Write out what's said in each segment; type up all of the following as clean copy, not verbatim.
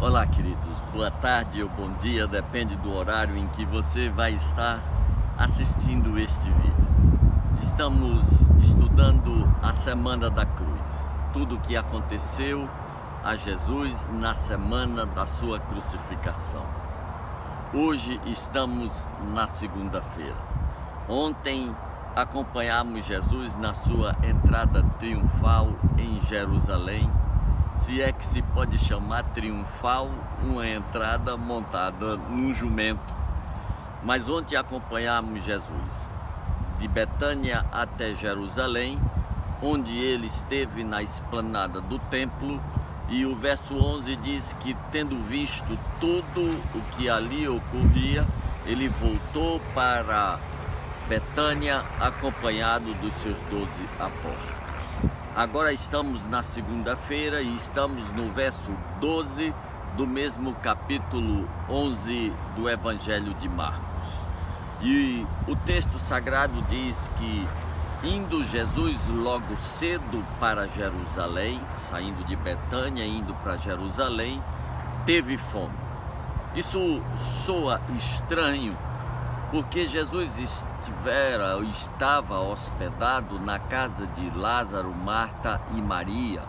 Olá, queridos. Boa tarde ou bom dia, depende do horário em que você vai estar assistindo este vídeo. Estamos estudando a Semana da Cruz, tudo o que aconteceu a Jesus na semana da sua crucificação. Hoje estamos na segunda-feira. Ontem acompanhamos Jesus na sua entrada triunfal em Jerusalém. Se é que se pode chamar triunfal uma entrada montada num jumento. Mas ontem acompanhamos Jesus de Betânia até Jerusalém, onde ele esteve na esplanada do templo, e o verso 11 diz que, tendo visto tudo o que ali ocorria, ele voltou para Betânia acompanhado dos seus 12 apóstolos. Agora estamos na segunda-feira e estamos no verso 12 do mesmo capítulo 11 do Evangelho de Marcos. E o texto sagrado diz que, indo Jesus logo cedo para Jerusalém, saindo de Betânia, indo para Jerusalém, teve fome. Isso soa estranho, porque Jesus estava hospedado na casa de Lázaro, Marta e Maria,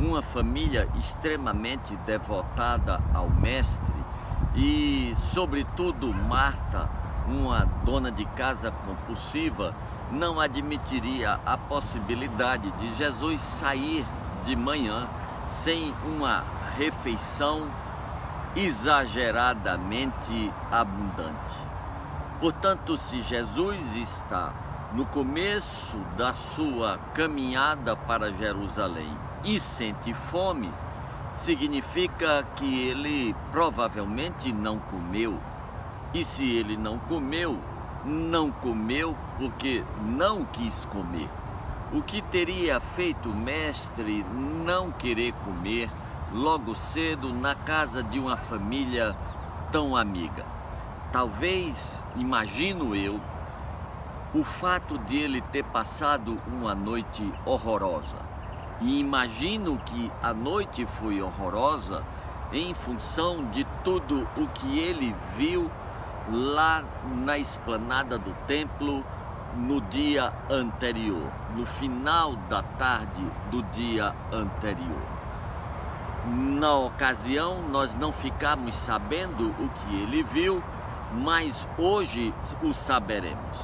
uma família extremamente devotada ao Mestre, e, sobretudo, Marta, uma dona de casa compulsiva, não admitiria a possibilidade de Jesus sair de manhã sem uma refeição exageradamente abundante. Portanto, se Jesus está no começo da sua caminhada para Jerusalém e sente fome, significa que ele provavelmente não comeu. E se ele não comeu porque não quis comer. O que teria feito o mestre não querer comer logo cedo na casa de uma família tão amiga? Talvez, imagino eu, o fato de ele ter passado uma noite horrorosa. E imagino que a noite foi horrorosa em função de tudo o que ele viu lá na esplanada do templo no dia anterior, no final da tarde do dia anterior. Na ocasião, nós não ficamos sabendo o que ele viu, mas hoje o saberemos.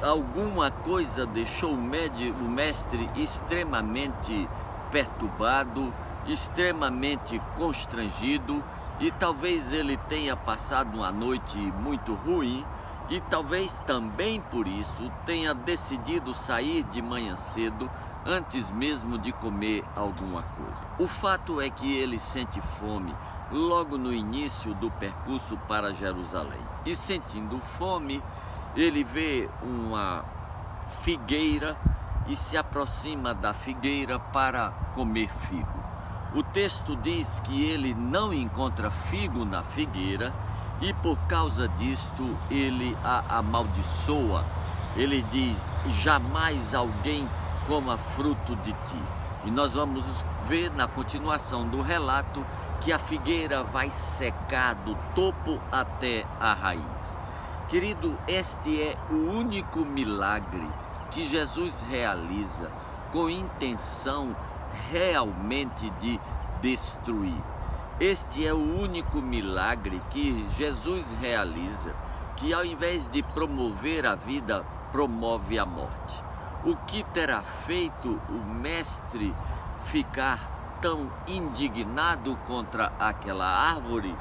Alguma coisa deixou o mestre extremamente perturbado, extremamente constrangido, e talvez ele tenha passado uma noite muito ruim, e talvez também por isso tenha decidido sair de manhã cedo, antes mesmo de comer alguma coisa. O fato é que ele sente fome logo no início do percurso para Jerusalém. E sentindo fome, ele vê uma figueira e se aproxima da figueira para comer figo. O texto diz que ele não encontra figo na figueira e, por causa disto, ele a amaldiçoa. Ele diz: jamais alguém coma fruto de ti. E nós vamos ver na continuação do relato que a figueira vai secar do topo até a raiz. Querido, este é o único milagre que Jesus realiza com intenção realmente de destruir. Este é o único milagre que Jesus realiza, que ao invés de promover a vida, promove a morte. O que terá feito o mestre ficar tão indignado contra aquela árvore?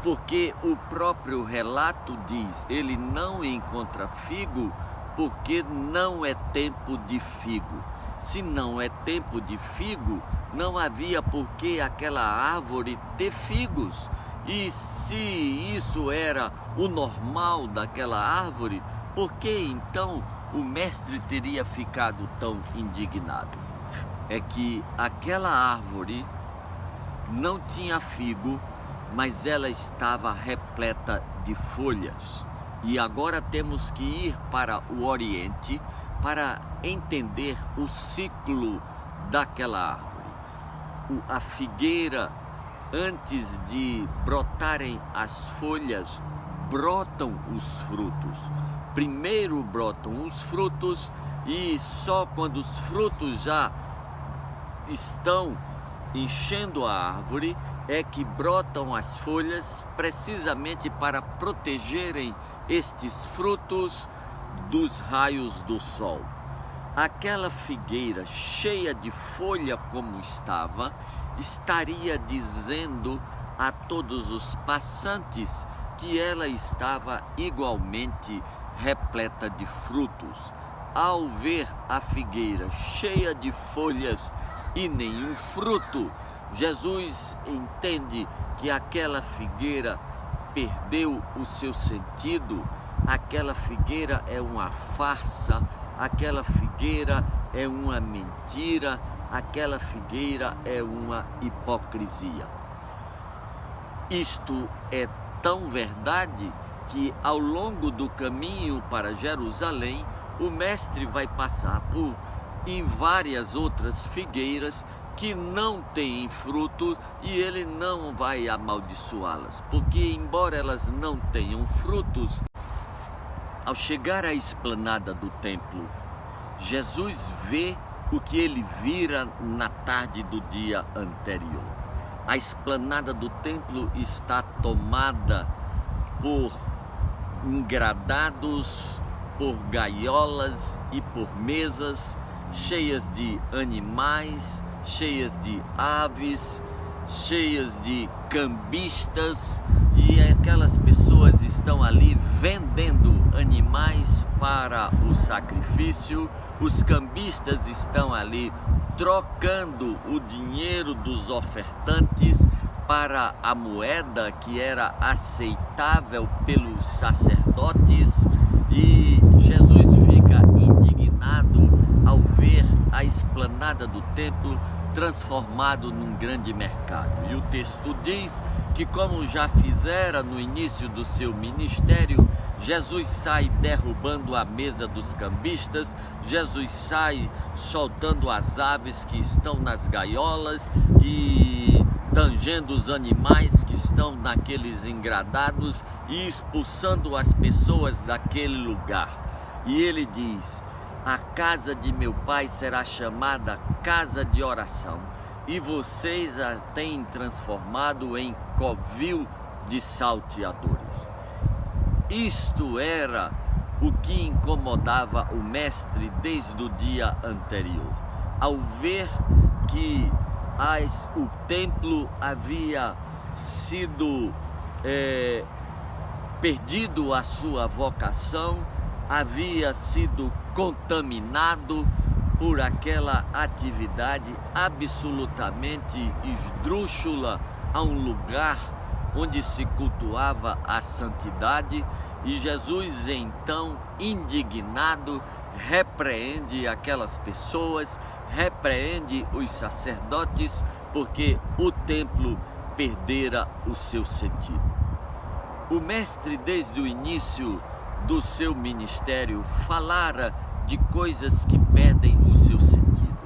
Porque o próprio relato diz: ele não encontra figo porque não é tempo de figo. Se não é tempo de figo, não havia por que aquela árvore ter figos. E se isso era o normal daquela árvore, por que então o mestre teria ficado tão indignado? É que aquela árvore não tinha figo, mas ela estava repleta de folhas. E agora temos que ir para o Oriente para entender o ciclo daquela árvore. A figueira antes de brotarem as folhas, brotam os frutos. Primeiro brotam os frutos e só quando os frutos já estão enchendo a árvore é que brotam as folhas, precisamente para protegerem estes frutos dos raios do sol. Aquela figueira cheia de folha como estava, estaria dizendo a todos os passantes que ela estava igualmente repleta de frutos. Ao ver a figueira cheia de folhas e nenhum fruto, Jesus entende que aquela figueira perdeu o seu sentido, aquela figueira é uma farsa, aquela figueira é uma mentira, aquela figueira é uma hipocrisia. Isto é tão verdade que ao longo do caminho para Jerusalém, o mestre vai passar em várias outras figueiras que não têm fruto e ele não vai amaldiçoá-las, porque embora elas não tenham frutos, ao chegar à esplanada do templo, Jesus vê o que ele vira na tarde do dia anterior. A esplanada do templo está tomada por engradados, por gaiolas e por mesas cheias de animais, cheias de aves, cheias de cambistas, e aquelas pessoas estão ali vendendo animais para o sacrifício. Os cambistas estão ali trocando o dinheiro dos ofertantes para a moeda que era aceitável pelos sacerdotes, e Jesus fica indignado ao ver a esplanada do templo transformado num grande mercado. E o texto diz que, como já fizera no início do seu ministério, Jesus sai derrubando a mesa dos cambistas, Jesus sai soltando as aves que estão nas gaiolas e tangendo os animais que estão naqueles engradados e expulsando as pessoas daquele lugar. E ele diz: a casa de meu pai será chamada casa de oração, e vocês a têm transformado em covil de salteadores. Isto era o que incomodava o mestre desde o dia anterior, ao ver que o templo havia sido perdido a sua vocação, havia sido contaminado por aquela atividade absolutamente esdrúxula a um lugar onde se cultuava a santidade. E Jesus, então, indignado, repreende aquelas pessoas, repreende os sacerdotes, porque o templo perdera o seu sentido. O mestre, desde o início do seu ministério, falara de coisas que perdem o seu sentido.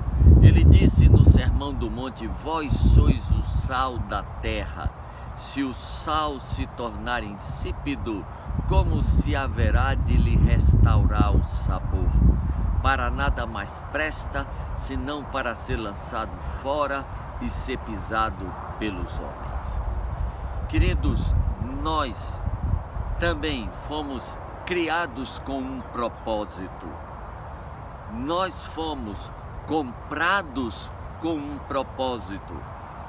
Ele disse no Sermão do Monte: vós sois o sal da terra. Se o sal se tornar insípido, como se haverá de lhe restaurar o sabor? Para nada mais presta, senão para ser lançado fora e ser pisado pelos homens. Queridos, nós também fomos criados com um propósito. Nós fomos comprados com um propósito,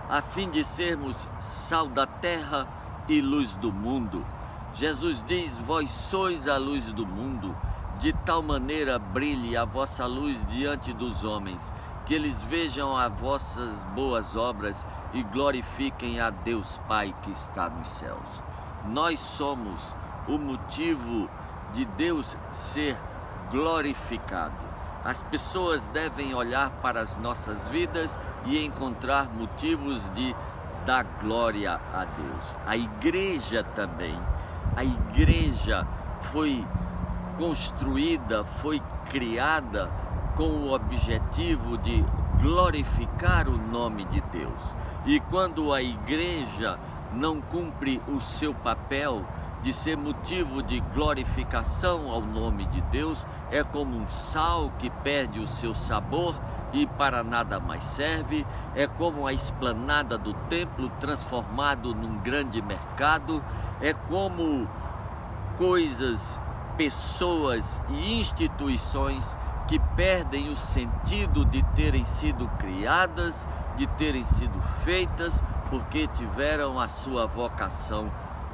a fim de sermos sal da terra e luz do mundo. Jesus diz: vós sois a luz do mundo, de tal maneira brilhe a vossa luz diante dos homens, que eles vejam as vossas boas obras e glorifiquem a Deus Pai que está nos céus. Nós somos o motivo de Deus ser glorificado. As pessoas devem olhar para as nossas vidas e encontrar motivos de dar glória a Deus. A igreja também. A igreja foi construída, foi criada com o objetivo de glorificar o nome de Deus. E quando a igreja não cumpre o seu papel de ser motivo de glorificação ao nome de Deus, é como um sal que perde o seu sabor e para nada mais serve, é como a esplanada do templo transformado num grande mercado, é como coisas, pessoas e instituições que perdem o sentido de terem sido criadas, de terem sido feitas, porque tiveram a sua vocação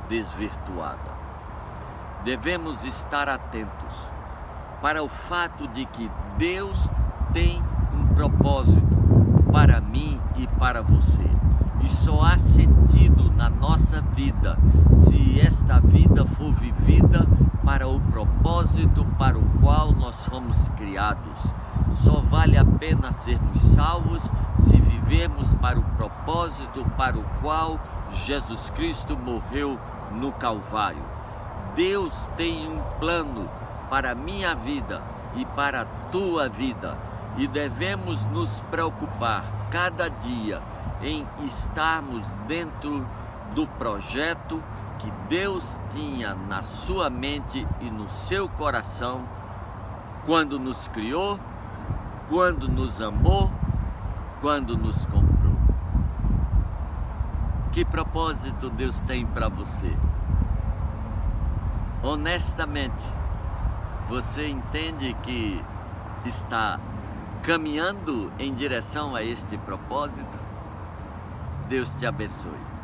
desvirtuada. Devemos estar atentos para o fato de que Deus tem um propósito para mim e para você. E só há sentido na nossa vida se esta vida for vivida para o propósito para o qual nós fomos criados. Só vale a pena sermos salvos se vivemos para o propósito para o qual Jesus Cristo morreu no Calvário. Deus tem um plano para a minha vida e para a tua vida, e devemos nos preocupar cada dia em estarmos dentro do projeto que Deus tinha na sua mente e no seu coração quando nos criou, quando nos amou, quando nos comprou. Que propósito Deus tem para você? Honestamente, você entende que está caminhando em direção a este propósito? Deus te abençoe.